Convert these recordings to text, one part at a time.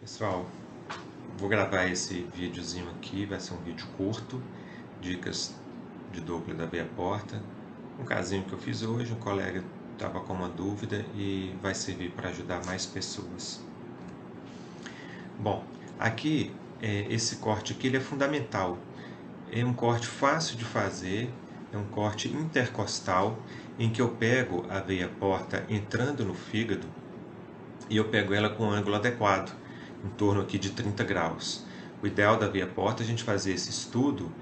Pessoal, vou gravar esse videozinho aqui, vai ser um vídeo curto, dicas de Doppler da veia porta. Um casinho que eu fiz hoje, um colega estava com uma dúvida e vai servir para ajudar mais pessoas. Bom, aqui, esse corte aqui ele é fundamental. É um corte fácil de fazer, é um corte intercostal, em que eu pego a veia porta entrando no fígado e eu pego ela com um ângulo adequado, em torno aqui de 30 graus. O ideal da veia porta é a gente fazer esse estudo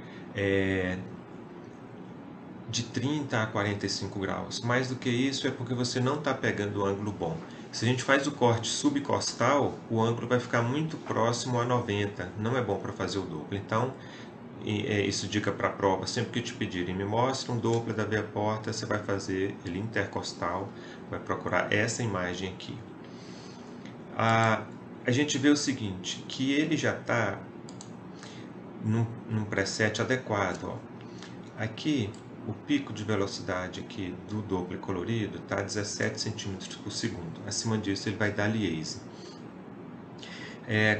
de 30 a 45 graus. Mais do que isso é porque você não está pegando o ângulo bom. Se a gente faz o corte subcostal, o ângulo vai ficar muito próximo a 90. Não é bom para fazer o Doppler. Então, isso dica para a prova. Sempre que te pedirem, me mostra um Doppler da veia porta, você vai fazer ele intercostal, vai procurar essa imagem aqui. A gente vê o seguinte, que ele já está num preset adequado. Ó. Aqui, o pico de velocidade aqui do Doppler colorido está a 17 cm por segundo. Acima disso, ele vai dar liaison.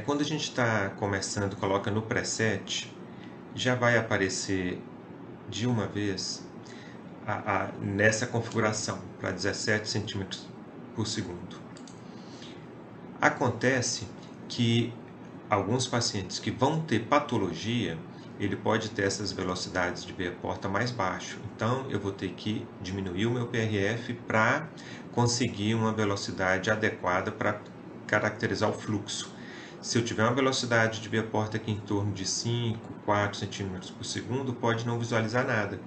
Quando a gente está começando, coloca no preset, já vai aparecer de uma vez nessa configuração, para 17 cm por segundo. Acontece que alguns pacientes que vão ter patologia, ele pode ter essas velocidades de veia porta mais baixo. Então, eu vou ter que diminuir o meu PRF para conseguir uma velocidade adequada para caracterizar o fluxo. Se eu tiver uma velocidade de veia porta aqui em torno de 5, 4 centímetros por segundo, pode não visualizar nada.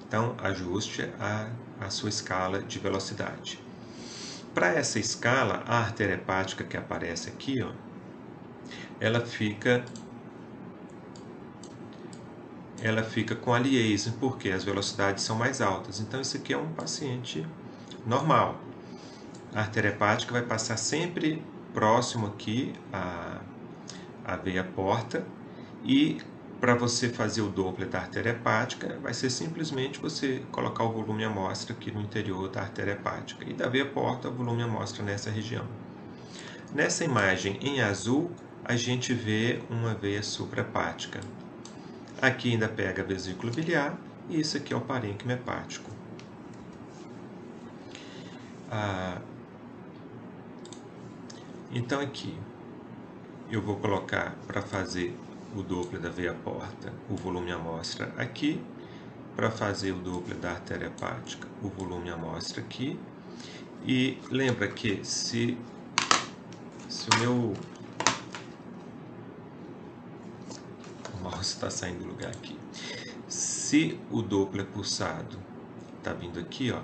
Então, ajuste a sua escala de velocidade. Para essa escala, a artéria hepática que aparece aqui, ó, ela fica com a liaison, porque as velocidades são mais altas. Então, esse aqui é um paciente normal. A artéria hepática vai passar sempre próximo aqui à veia porta, e para você fazer o Doppler da artéria hepática, vai ser simplesmente você colocar o volume amostra aqui no interior da artéria hepática. E da veia porta, o volume amostra nessa região. Nessa imagem em azul, a gente vê uma veia suprahepática. Aqui ainda pega a vesícula biliar, e isso aqui é o parênquima hepático. Então aqui, eu vou colocar para fazer o Doppler da veia porta, o volume amostra aqui. Para fazer o Doppler da artéria hepática, o volume amostra aqui. E lembra que se o meu mouse está saindo do lugar aqui, se o Doppler pulsado está vindo aqui, ó,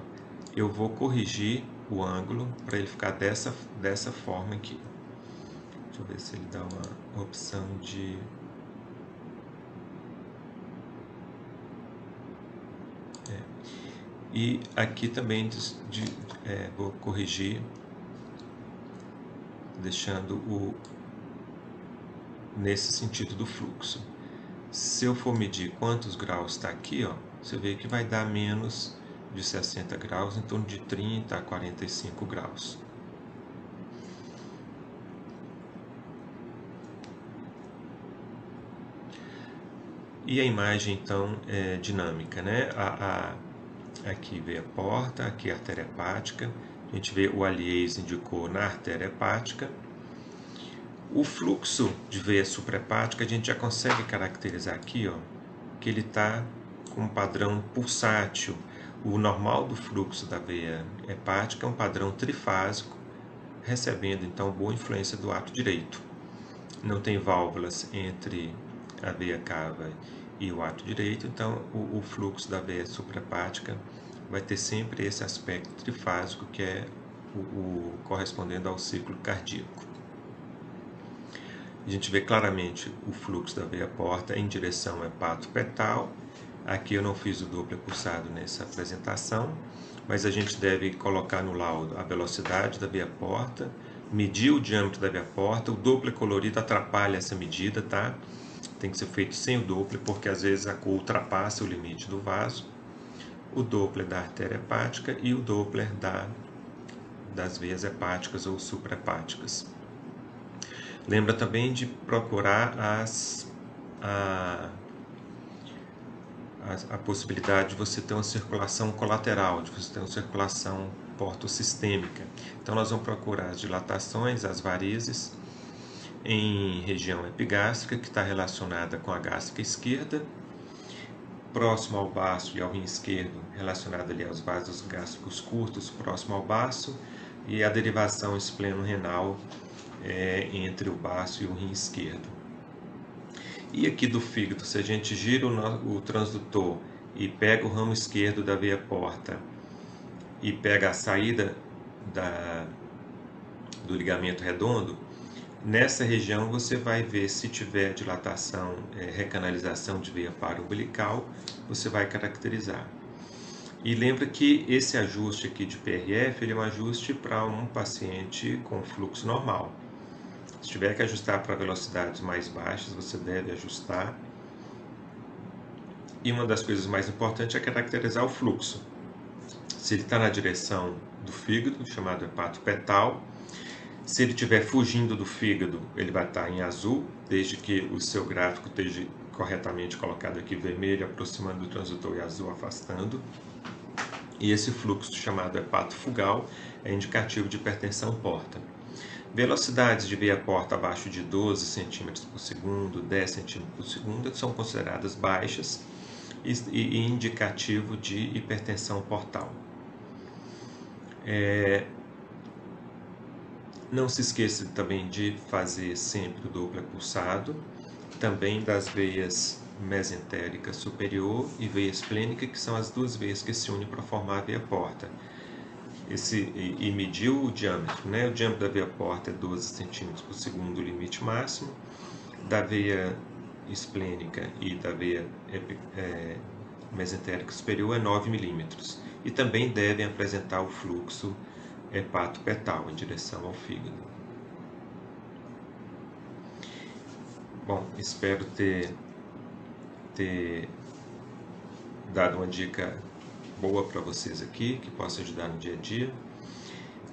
eu vou corrigir o ângulo para ele ficar dessa forma aqui. Deixa eu ver se ele dá uma opção de... E aqui também vou corrigir, deixando nesse sentido do fluxo. Se eu for medir quantos graus está aqui, ó, você vê que vai dar menos de 60 graus, em torno de 30 a 45 graus. E a imagem, então, é dinâmica, né? Aqui vê a porta, aqui a artéria hepática. A gente vê o aliase indicou na artéria hepática. O fluxo de veia suprahepática a gente já consegue caracterizar aqui, ó, que ele está com um padrão pulsátil. O normal do fluxo da veia hepática é um padrão trifásico, recebendo então boa influência do ato direito. Não tem válvulas entre a veia cava e o ato direito, então o fluxo da veia suprahepática vai ter sempre esse aspecto trifásico, que é o correspondendo ao ciclo cardíaco. A gente vê claramente o fluxo da veia porta em direção hepatopetal. Aqui eu não fiz o Doppler pulsado nessa apresentação, mas a gente deve colocar no laudo a velocidade da veia porta, medir o diâmetro da veia porta. O Doppler colorido atrapalha essa medida, tá? Tem que ser feito sem o Doppler, porque às vezes a cor ultrapassa o limite do vaso. O Doppler da artéria hepática e o Doppler das veias hepáticas ou suprahepáticas. Lembra também de procurar a possibilidade de você ter uma circulação colateral, de você ter uma circulação portosistêmica. Então nós vamos procurar as dilatações, as varizes, em região epigástrica, que está relacionada com a gástrica esquerda, próximo ao baço e ao rim esquerdo, relacionado ali aos vasos gástricos curtos, próximo ao baço, e a derivação espleno-renal entre o baço e o rim esquerdo. E aqui do fígado, se a gente gira o transdutor e pega o ramo esquerdo da veia porta e pega a saída do ligamento redondo, nessa região você vai ver se tiver dilatação, recanalização de veia paraumbilical, você vai caracterizar. E lembra que esse ajuste aqui de PRF ele é um ajuste para um paciente com fluxo normal. Se tiver que ajustar para velocidades mais baixas, você deve ajustar. E uma das coisas mais importantes é caracterizar o fluxo. Se ele está na direção do fígado, chamado hepato petal, se ele estiver fugindo do fígado, ele vai estar em azul, desde que o seu gráfico esteja corretamente colocado aqui, vermelho aproximando do transdutor e azul afastando. E esse fluxo chamado hepato fugal é indicativo de hipertensão porta. Velocidades de veia porta abaixo de 12 cm por segundo, 10 cm por segundo são consideradas baixas e indicativo de hipertensão portal. Não se esqueça também de fazer sempre o Doppler pulsado, também das veias mesentérica superior e veia esplênica, que são as duas veias que se unem para formar a veia porta. E mediu o diâmetro, né? O diâmetro da veia porta é 12 cm por segundo, o limite máximo. Da veia esplênica e da veia mesentérica superior é 9 milímetros. E também devem apresentar o fluxo hepato-petal em direção ao fígado. Bom, espero ter dado uma dica boa para vocês aqui, que possa ajudar no dia a dia.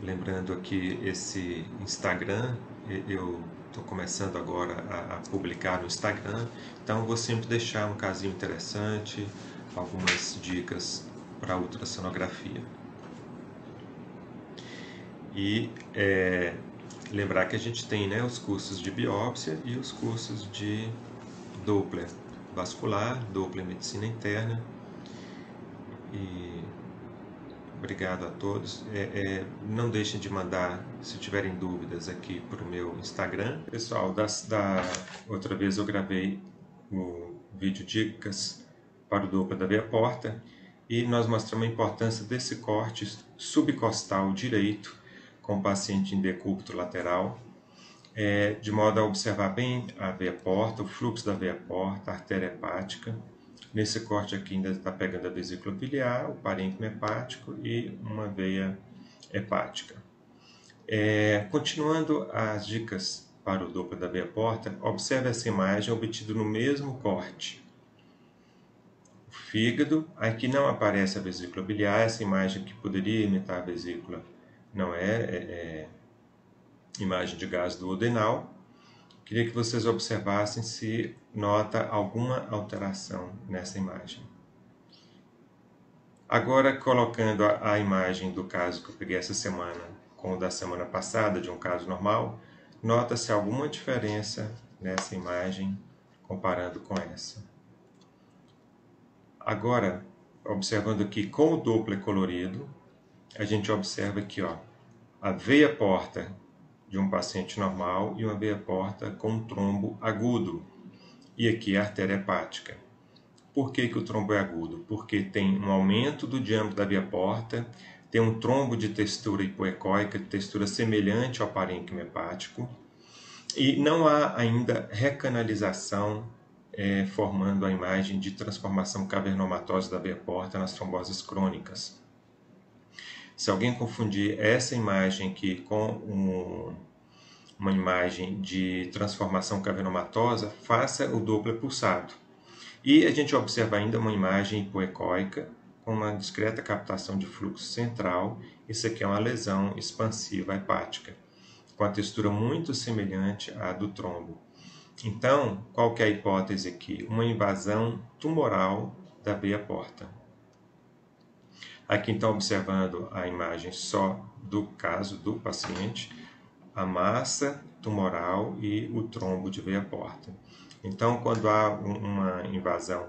Lembrando aqui esse Instagram, eu estou começando agora a publicar no Instagram, então vou sempre deixar um casinho interessante, algumas dicas para ultrassonografia. E lembrar que a gente tem, né, os cursos de biópsia e os cursos de Doppler vascular, Doppler medicina interna. E obrigado a todos. Não deixem de mandar, se tiverem dúvidas, aqui para o meu Instagram. Pessoal, da outra vez eu gravei o vídeo dicas para o Doppler da veia porta e nós mostramos a importância desse corte subcostal direito com o paciente em decúbito lateral, de modo a observar bem a veia porta, o fluxo da veia porta, a artéria hepática. Nesse corte aqui ainda está pegando a vesícula biliar, o parênquima hepático e uma veia hepática. Continuando as dicas para o Doppler da veia porta, observe essa imagem obtida no mesmo corte. O fígado, aqui não aparece a vesícula biliar, essa imagem que poderia imitar a vesícula não é imagem de gás duodenal. Queria que vocês observassem se nota alguma alteração nessa imagem. Agora, colocando a imagem do caso que eu peguei essa semana com o da semana passada, de um caso normal, nota-se alguma diferença nessa imagem comparando com essa. Agora, observando aqui com o Doppler colorido, a gente observa aqui, ó, a veia porta de um paciente normal e uma veia porta com um trombo agudo. E aqui a artéria hepática. Por que o trombo é agudo? Porque tem um aumento do diâmetro da veia porta, tem um trombo de textura hipoecóica, de textura semelhante ao parênquima hepático, e não há ainda recanalização formando a imagem de transformação cavernomatosa da veia porta nas tromboses crônicas. Se alguém confundir essa imagem aqui com uma imagem de transformação cavernomatosa, faça o Doppler pulsado. E a gente observa ainda uma imagem hipoecóica com uma discreta captação de fluxo central. Isso aqui é uma lesão expansiva hepática. com a textura muito semelhante à do trombo. Então, qual que é a hipótese aqui? Uma invasão tumoral da veia porta. Aqui então observando a imagem só do caso do paciente, a massa tumoral e o trombo de veia porta. Então, quando há uma invasão,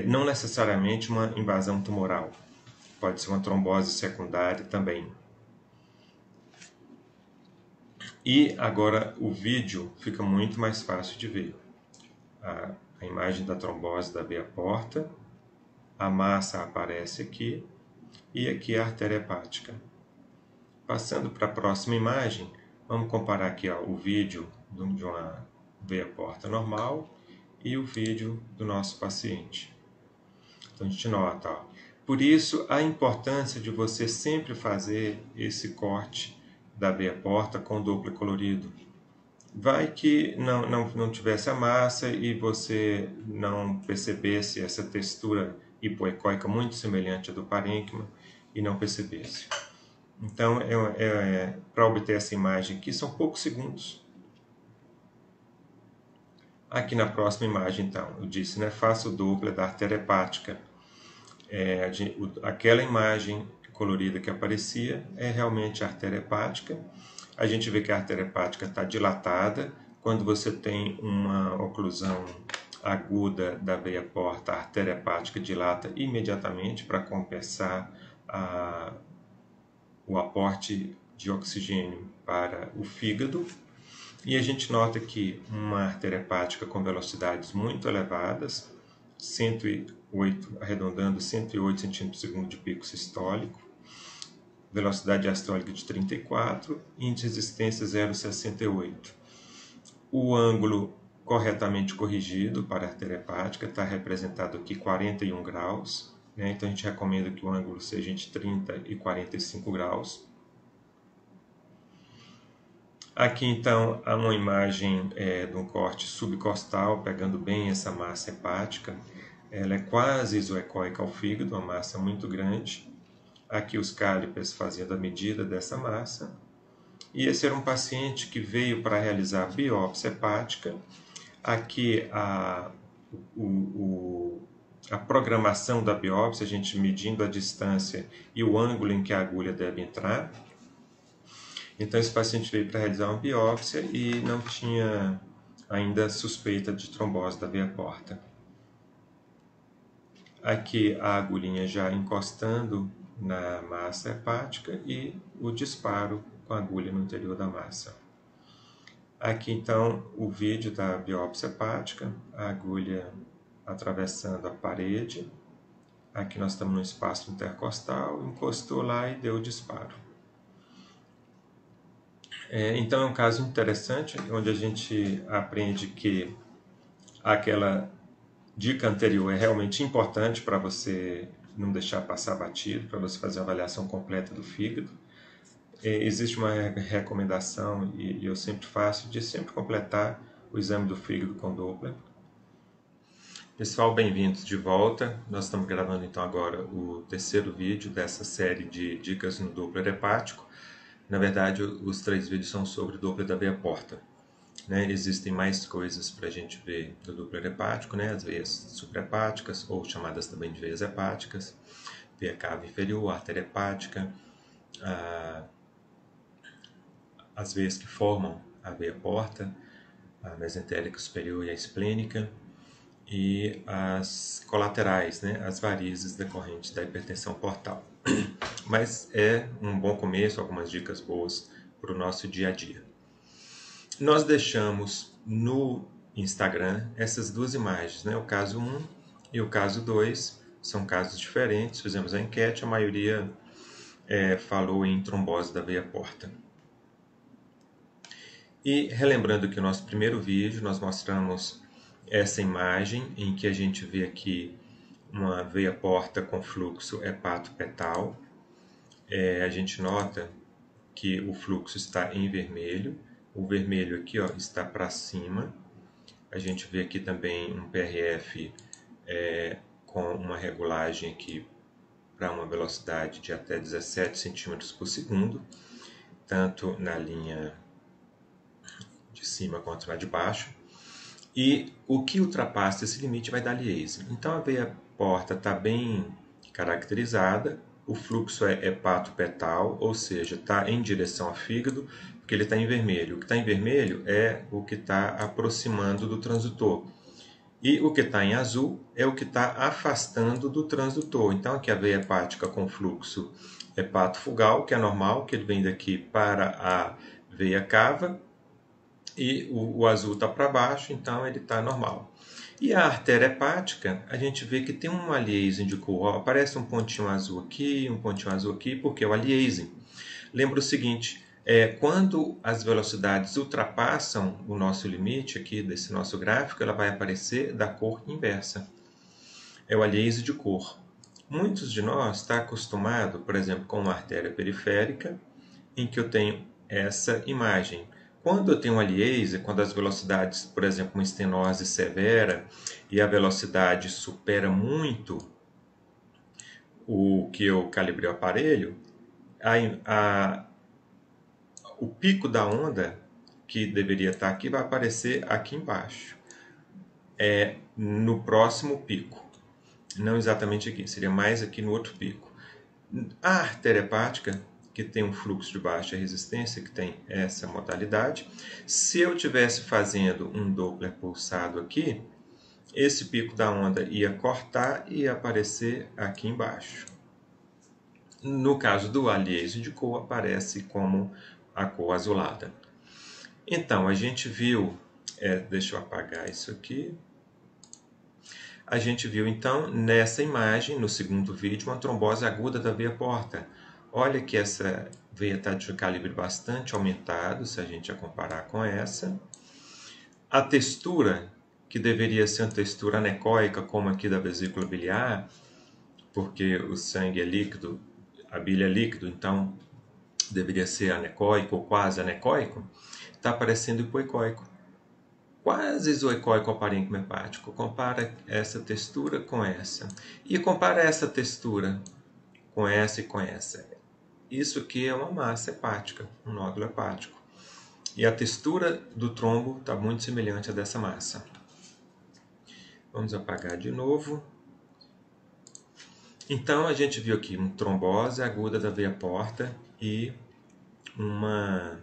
não necessariamente uma invasão tumoral, pode ser uma trombose secundária também. E agora o vídeo fica muito mais fácil de ver. A imagem da trombose da veia porta, a massa aparece aqui e aqui a artéria hepática. Passando para a próxima imagem, vamos comparar aqui o vídeo de uma veia porta normal e o vídeo do nosso paciente. Então a gente nota, por isso a importância de você sempre fazer esse corte da veia porta com Doppler colorido. Vai que não tivesse a massa e você não percebesse essa textura hipoecóica muito semelhante à do parênquima e não percebesse. Então, para obter essa imagem aqui, são poucos segundos. Aqui na próxima imagem, então, eu disse, né, faça o Doppler da artéria hepática. Aquela imagem colorida que aparecia é realmente a artéria hepática. A gente vê que a artéria hepática está dilatada. Quando você tem uma oclusão aguda da veia porta, a artéria hepática dilata imediatamente para compensar o aporte de oxigênio para o fígado. E a gente nota que uma artéria hepática com velocidades muito elevadas, 108, arredondando 108 cm por segundo de pico sistólico, velocidade diastólica de 34, índice de resistência 0,68. O ângulo corretamente corrigido para a artéria hepática está representado aqui 41 graus, né? Então a gente recomenda que o ângulo seja entre 30 e 45 graus. Aqui então há uma imagem de um corte subcostal, pegando bem essa massa hepática. Ela é quase isoecóica ao fígado, uma massa muito grande. Aqui os cálipers fazendo a medida dessa massa. E esse era um paciente que veio para realizar biópsia hepática. Aqui a programação da biópsia, a gente medindo a distância e o ângulo em que a agulha deve entrar. Então esse paciente veio para realizar uma biópsia e não tinha ainda suspeita de trombose da veia porta. Aqui a agulhinha já encostando na massa hepática e o disparo com a agulha no interior da massa. Aqui então o vídeo da biópsia hepática, a agulha atravessando a parede. Aqui nós estamos no espaço intercostal, encostou lá e deu o disparo. Então é um caso interessante, onde a gente aprende que aquela dica anterior é realmente importante para você não deixar passar batido, para você fazer a avaliação completa do fígado. Existe uma recomendação, e eu sempre faço, de sempre completar o exame do fígado com Doppler. Pessoal, bem-vindos de volta. Nós estamos gravando então agora o terceiro vídeo dessa série de dicas no Doppler hepático. Na verdade, os 3 vídeos são sobre o Doppler da veia porta. Né? Existem mais coisas para a gente ver do Doppler hepático, né? As veias suprahepáticas, ou chamadas também de veias hepáticas, veia cava inferior, artéria hepática, as veias que formam a veia porta, a mesentérica superior e a esplênica, e as colaterais, né? As varizes decorrentes da hipertensão portal. Mas é um bom começo, algumas dicas boas para o nosso dia a dia. Nós deixamos no Instagram essas 2 imagens, né? O caso 1 e o caso 2, são casos diferentes, fizemos a enquete, a maioria falou em trombose da veia porta. E relembrando que o nosso primeiro vídeo, nós mostramos essa imagem em que a gente vê aqui uma veia porta com fluxo hepatopetal. A gente nota que o fluxo está em vermelho. O vermelho aqui está para cima. A gente vê aqui também um PRF com uma regulagem aqui para uma velocidade de até 17 cm por segundo, tanto na linha de cima contra a de baixo. E o que ultrapassa esse limite vai dar liase. Então a veia porta está bem caracterizada, o fluxo é hepatopetal, ou seja, está em direção ao fígado, porque ele está em vermelho. O que está em vermelho é o que está aproximando do transdutor. E o que está em azul é o que está afastando do transdutor. Então aqui a veia hepática com fluxo hepatofugal, que é normal, que ele vem daqui para a veia cava, e o azul está para baixo, então ele está normal. E a artéria hepática, a gente vê que tem um aliasing de cor. Aparece um pontinho azul aqui, um pontinho azul aqui, porque é o aliasing. Lembra o seguinte, quando as velocidades ultrapassam o nosso limite aqui desse nosso gráfico, ela vai aparecer da cor inversa. É o aliasing de cor. Muitos de nós estão acostumados, por exemplo, com uma artéria periférica, em que eu tenho essa imagem. Quando eu tenho um aliase, quando as velocidades, por exemplo, uma estenose severa e a velocidade supera muito o que eu calibrei o aparelho, o pico da onda, que deveria estar aqui, vai aparecer aqui embaixo, no próximo pico. Não exatamente aqui, seria mais aqui no outro pico. A artéria hepática, que tem um fluxo de baixa resistência, que tem essa modalidade, se eu estivesse fazendo um Doppler pulsado aqui, esse pico da onda ia cortar e ia aparecer aqui embaixo. No caso do aliasing de cor, aparece como a cor azulada. Então, a gente viu, deixa eu apagar isso aqui. A gente viu, então, nessa imagem, no segundo vídeo, uma trombose aguda da veia porta. Olha que essa veia está de calibre bastante aumentado, se a gente a comparar com essa. A textura, que deveria ser uma textura anecoica, como aqui da vesícula biliar, porque o sangue é líquido, a bile é líquido, então deveria ser anecoico ou quase anecoico, está parecendo hipoecoico. Quase isoecoico ao parênquima hepático. Compara essa textura com essa. E compara essa textura com essa e com essa. Isso aqui é uma massa hepática, um nódulo hepático. E a textura do trombo está muito semelhante à dessa massa. Vamos apagar de novo. Então, a gente viu aqui uma trombose aguda da veia porta e um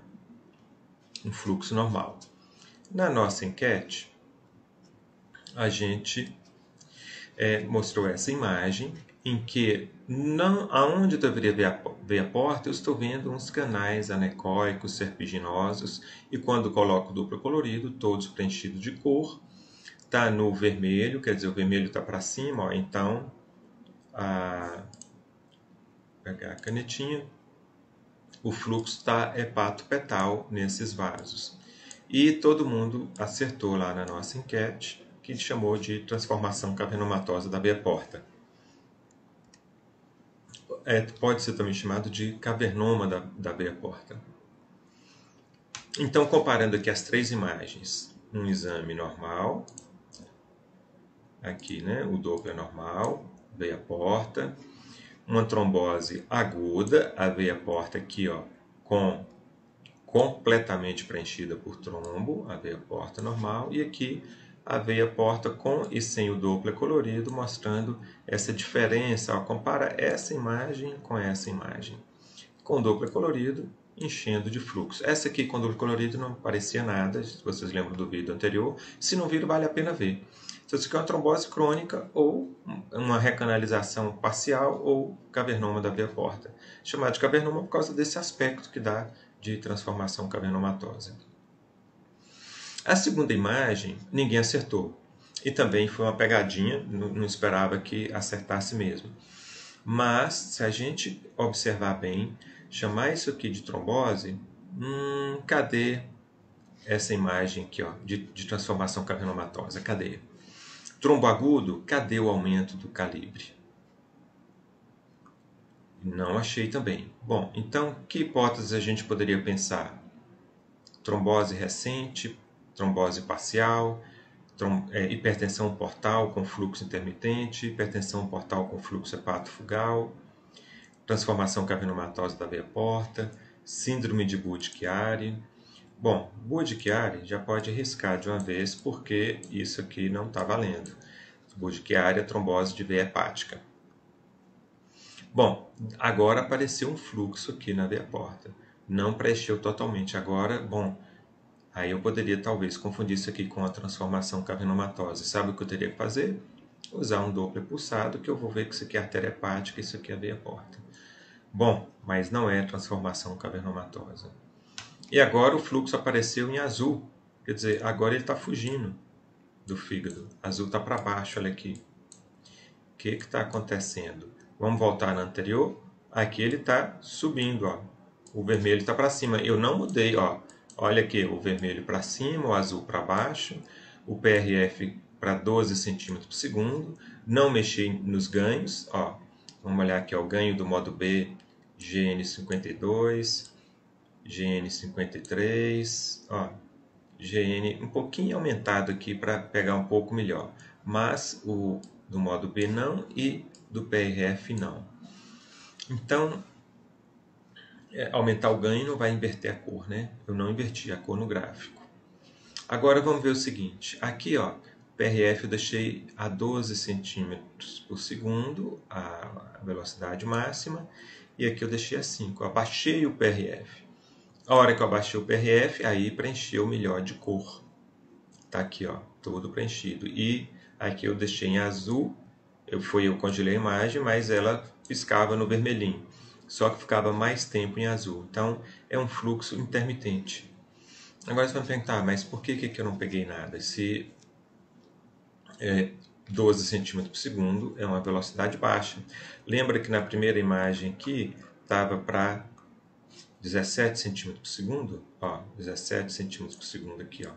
fluxo normal. Na nossa enquete, a gente mostrou essa imagem em que, aonde eu deveria ver a porta, eu estou vendo uns canais anecoicos, serpiginosos, e quando coloco duplo colorido, todos preenchidos de cor, está no vermelho, quer dizer, o vermelho está para cima, ó, então, pegar a canetinha, o fluxo está hepatopetal nesses vasos. E todo mundo acertou lá na nossa enquete, que chamou de transformação cavernomatosa da veia porta. Pode ser também chamado de cavernoma da veia porta. Então, comparando aqui as três imagens, um exame normal, aqui, né, o Doppler normal, veia porta, uma trombose aguda, a veia porta aqui, ó, completamente preenchida por trombo, a veia porta normal, e aqui a veia porta com e sem o Doppler colorido, mostrando essa diferença. Ó, compara essa imagem com essa imagem. Com o Doppler colorido, enchendo de fluxo. Essa aqui com o Doppler colorido não parecia nada, se vocês lembram do vídeo anterior. Se não viram, vale a pena ver. Então, isso aqui é uma trombose crônica ou uma recanalização parcial ou cavernoma da veia porta. Chamado de cavernoma por causa desse aspecto que dá de transformação cavernomatosa. A segunda imagem, ninguém acertou. E também foi uma pegadinha, não esperava que acertasse mesmo. Mas, se a gente observar bem, chamar isso aqui de trombose, cadê essa imagem aqui, ó, de transformação cavernomatosa? Cadê? Trombo agudo, cadê o aumento do calibre? Não achei também. Bom, então, que hipóteses a gente poderia pensar? Trombose recente, trombose parcial, hipertensão portal com fluxo intermitente, hipertensão portal com fluxo hepatofugal, transformação cavernomatosa da veia porta, síndrome de Budd-Chiari, Bom, Budd-Chiari já pode riscar de uma vez, porque isso aqui não está valendo. Budd-Chiari é trombose de veia hepática. Bom, agora apareceu um fluxo aqui na veia porta. Não preencheu totalmente. Agora, bom, aí eu poderia talvez confundir isso aqui com a transformação cavernomatose. Sabe o que eu teria que fazer? Usar um Doppler pulsado, que eu vou ver que isso aqui é artéria hepática, isso aqui é veia porta. Bom, mas não é transformação cavernomatosa. E agora o fluxo apareceu em azul. Quer dizer, agora ele está fugindo do fígado. Azul está para baixo, olha aqui. O que está acontecendo? Vamos voltar na anterior. Aqui ele está subindo, ó. O vermelho está para cima. Eu não mudei, ó. Olha aqui, o vermelho para cima, o azul para baixo, o PRF para 12 centímetros por segundo. Não mexi nos ganhos, ó. Vamos olhar aqui, ó, o ganho do modo B, GN52, GN53, ó. GN um pouquinho aumentado aqui para pegar um pouco melhor, mas o do modo B não e do PRF não. Então, aumentar o ganho não vai inverter a cor, né? Eu não inverti a cor no gráfico. Agora vamos ver o seguinte, aqui ó, PRF eu deixei a 12 centímetros por segundo, a velocidade máxima, e aqui eu deixei a 5, eu abaixei o PRF. A hora que eu abaixei o PRF, aí preencheu melhor de cor. Tá aqui, ó, todo preenchido. E aqui eu deixei em azul, eu congelei a imagem, mas ela piscava no vermelhinho. Só que ficava mais tempo em azul. Então, é um fluxo intermitente. Agora você vai me perguntar, mas por que eu não peguei nada? Se 12 centímetros por segundo é uma velocidade baixa. Lembra que na primeira imagem aqui estava para 17 centímetros por segundo? Ó, 17 centímetros por segundo aqui, ó.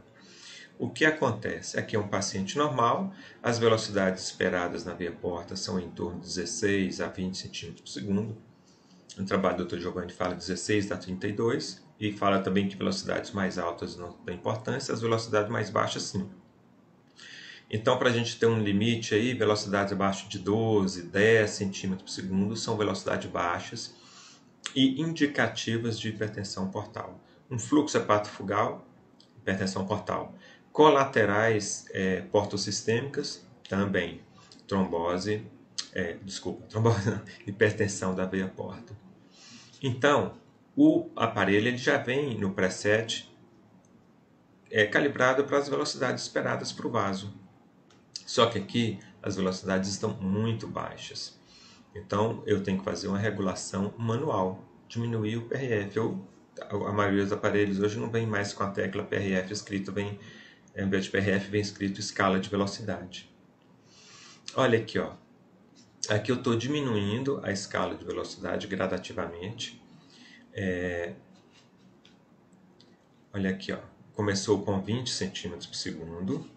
O que acontece? Aqui é um paciente normal, as velocidades esperadas na veia porta são em torno de 16 a 20 centímetros por segundo. No trabalho do Dr. Giovanni fala 16 a 32 e fala também que velocidades mais altas não têm importância, as velocidades mais baixas sim. Então, para a gente ter um limite aí, velocidades abaixo de 12, 10 centímetros por segundo são velocidades baixas e indicativas de hipertensão portal. Um fluxo hepatofugal, hipertensão portal. Colaterais portosistêmicas, também. Trombose não, hipertensão da veia porta. Então, o aparelho ele já vem no preset calibrado para as velocidades esperadas para o vaso. Só que aqui as velocidades estão muito baixas. Então, eu tenho que fazer uma regulação manual, diminuir o PRF. A maioria dos aparelhos hoje não vem mais com a tecla PRF escrito, ao invés de PRF vem escrito escala de velocidade. Olha aqui, ó. Aqui eu estou diminuindo a escala de velocidade gradativamente. Olha aqui, ó. Começou com 20 centímetros por segundo.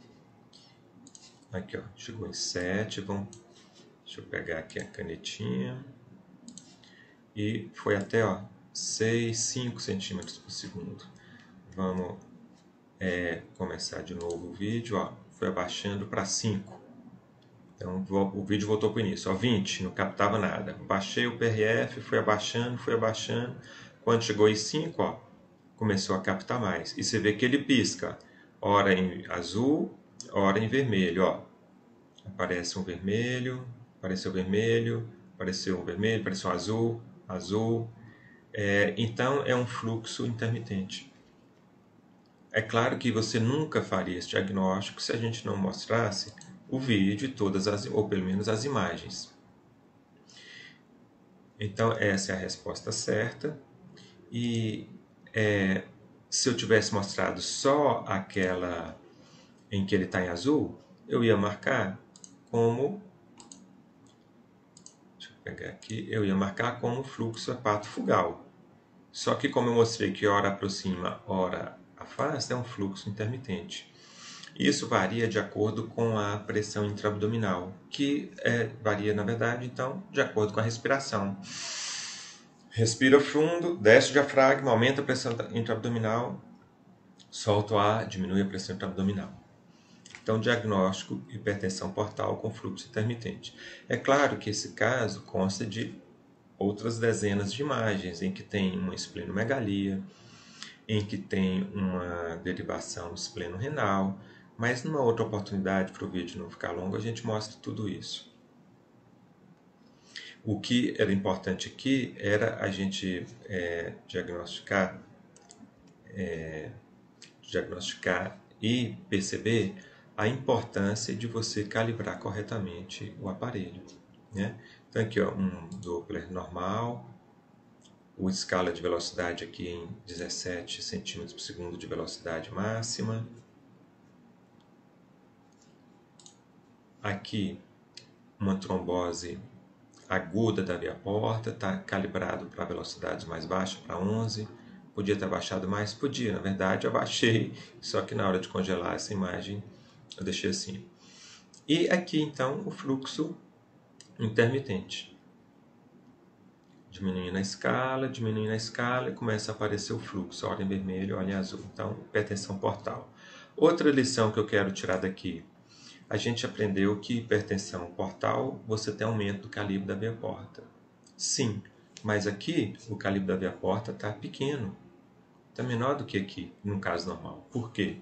Aqui, ó. Chegou em 7. Deixa eu pegar aqui a canetinha. E foi até, ó, 6, 5 centímetros por segundo. Vamos começar de novo o vídeo, ó. Foi abaixando para 5. Então o vídeo voltou para o início, ó, 20, não captava nada. Baixei o PRF, foi abaixando. Quando chegou em 5, ó, começou a captar mais. E você vê que ele pisca, hora em azul, hora em vermelho, ó. Aparece um vermelho, apareceu vermelho, apareceu um vermelho, apareceu um azul, azul. Então é um fluxo intermitente. É claro que você nunca faria esse diagnóstico se a gente não mostrasse o vídeo e ou pelo menos as imagens. Então essa é a resposta certa. E se eu tivesse mostrado só aquela em que ele está em azul, eu ia marcar como, deixa eu pegar aqui, eu ia marcar como fluxo hepatofugal. Só que como eu mostrei que hora aproxima, hora afasta, é um fluxo intermitente. Isso varia de acordo com a pressão intraabdominal, que varia, na verdade, então, de acordo com a respiração. Respira fundo, desce o diafragma, aumenta a pressão intraabdominal, solta o ar, diminui a pressão intraabdominal. Então, diagnóstico, hipertensão portal com fluxo intermitente. É claro que esse caso consta de outras dezenas de imagens, em que tem uma esplenomegalia, em que tem uma derivação no espleno renal, mas numa outra oportunidade, para o vídeo não ficar longo, a gente mostra tudo isso. O que era importante aqui era a gente diagnosticar e perceber a importância de você calibrar corretamente o aparelho, né? Então aqui, ó, um Doppler normal, o escala de velocidade aqui em 17 centímetros por segundo de velocidade máxima. Aqui uma trombose aguda da veia porta, está calibrado para velocidades mais baixas, para 11. Podia ter abaixado mais? Podia, na verdade eu abaixei, só que na hora de congelar essa imagem eu deixei assim. E aqui então o fluxo intermitente. Diminuindo a escala e começa a aparecer o fluxo, olha em vermelho, olha em azul. Então, hipertensão portal. Outra lição que eu quero tirar daqui. A gente aprendeu que hipertensão portal, você tem aumento do calibre da veia porta. Sim, mas aqui o calibre da veia porta está pequeno. Está menor do que aqui, no caso normal. Por quê?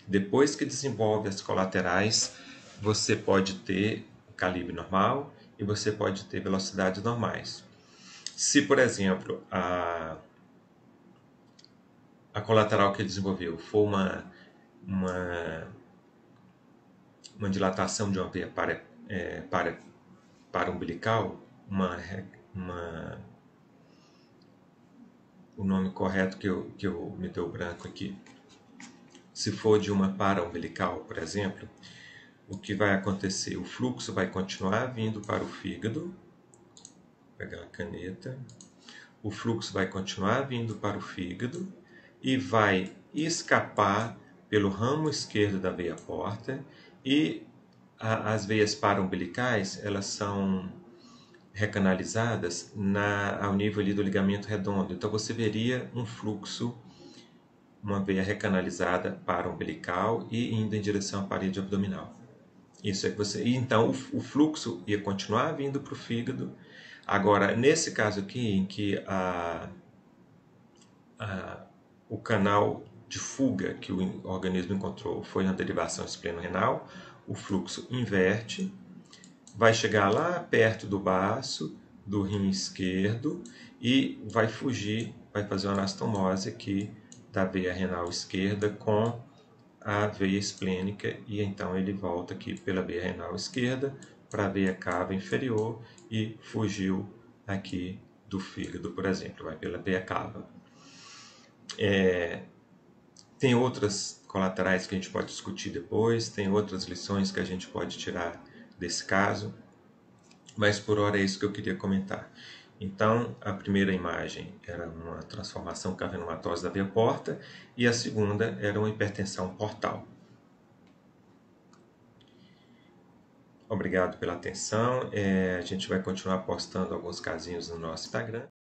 Depois que desenvolve as colaterais, você pode ter o calibre normal e você pode ter velocidades normais. Se, por exemplo, a colateral que ele desenvolveu for uma dilatação de uma veia para umbilical, o nome correto que eu me deu branco aqui. Se for de uma para umbilical, por exemplo, o que vai acontecer? O fluxo vai continuar vindo para o fígado. Vou pegar a caneta. O fluxo vai continuar vindo para o fígado e vai escapar pelo ramo esquerdo da veia porta, e as veias paraumbilicais, elas são recanalizadas ao nível ali do ligamento redondo. Então você veria um fluxo, uma veia recanalizada paraumbilical e indo em direção à parede abdominal. Isso é que você. E então o fluxo ia continuar vindo para o fígado. Agora, nesse caso aqui, em que o canal de fuga que o organismo encontrou foi na derivação espleno-renal, o fluxo inverte, vai chegar lá perto do baço, do rim esquerdo, e vai fugir, vai fazer uma anastomose aqui da veia renal esquerda com a veia esplênica, e então ele volta aqui pela veia renal esquerda para a veia cava inferior e fugiu aqui do fígado, por exemplo, vai pela veia cava. Tem outras colaterais que a gente pode discutir depois, tem outras lições que a gente pode tirar desse caso, mas por hora é isso que eu queria comentar. Então, a primeira imagem era uma transformação cavernomatosa da veia porta e a segunda era uma hipertensão portal. Obrigado pela atenção. A gente vai continuar postando alguns casinhos no nosso Instagram.